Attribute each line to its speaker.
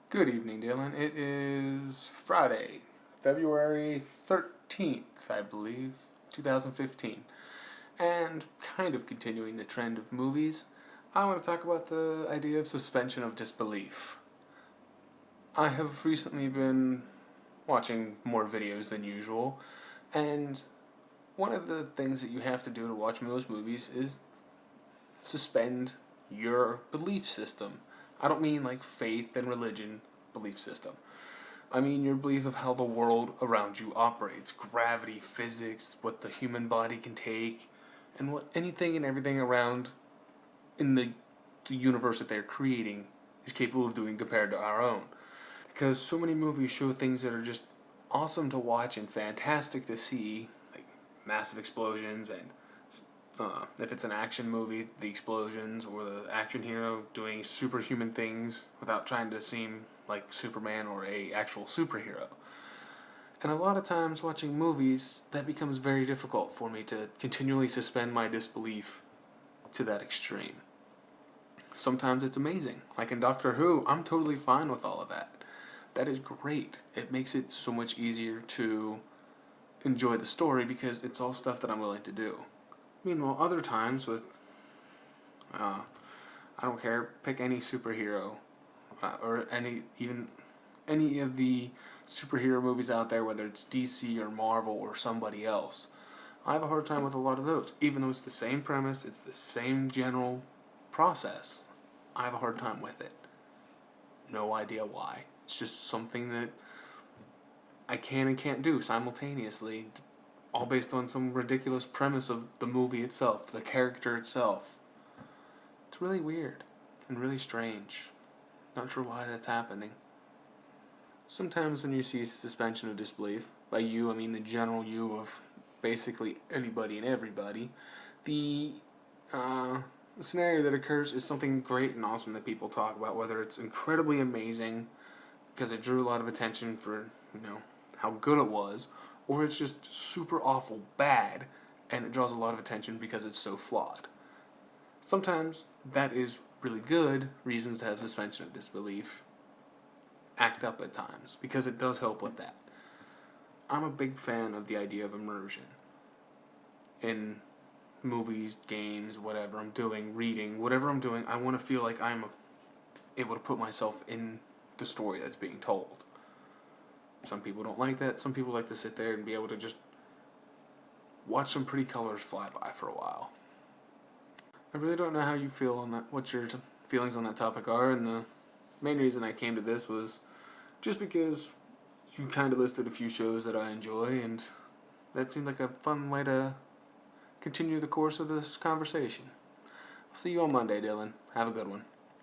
Speaker 1: Good evening, Dylan. It is Friday, February 13th, I believe, 2015. And kind of continuing the trend of movies, I want to talk about the idea of suspension of disbelief. I have recently been watching more videos than usual, and one of the things that you have to do to watch most movies is suspend your belief system. I don't mean like faith and religion belief system. I mean your belief of how the world around you operates, gravity, physics, what the human body can take, and what anything and everything around in the universe that they're creating is capable of doing compared to our own. Because so many movies show things that are just awesome to watch and fantastic to see, like massive explosions and if it's an action movie, the explosions or the action hero doing superhuman things without trying to seem like Superman or a actual superhero. And a lot of times watching movies, that becomes very difficult for me to continually suspend my disbelief to that extreme. Sometimes it's amazing. Like in Doctor Who, I'm totally fine with all of that. That is great. It makes it so much easier to enjoy the story because it's all stuff that I'm willing to do. Meanwhile, other times with, I don't care, pick any superhero, or any of the superhero movies out there, whether it's DC or Marvel or somebody else. I have a hard time with a lot of those. Even though it's the same premise, it's the same general process, I have a hard time with it. No idea why. It's just something that I can and can't do simultaneously, all based on some ridiculous premise of the movie itself, the character itself. It's really weird and really strange. Not sure why that's happening. Sometimes when you see suspension of disbelief, by you I mean the general you of basically anybody and everybody, the scenario that occurs is something great and awesome that people talk about, whether it's incredibly amazing because it drew a lot of attention for, how good it was, or it's just super awful bad and it draws a lot of attention because it's so flawed. Sometimes that is really good reasons to have suspension of disbelief act up at times because it does help with that. I'm a big fan of the idea of immersion in movies, games, whatever I'm doing, reading, whatever I'm doing. I want to feel like I'm able to put myself in the story that's being told. Some people don't like that. Some people like to sit there and be able to just watch some pretty colors fly by for a while. I really don't know how you feel on that, what your feelings on that topic are, and the main reason I came to this was just because you kind of listed a few shows that I enjoy, and that seemed like a fun way to continue the course of this conversation. I'll see you on Monday, Dylan. Have a good one.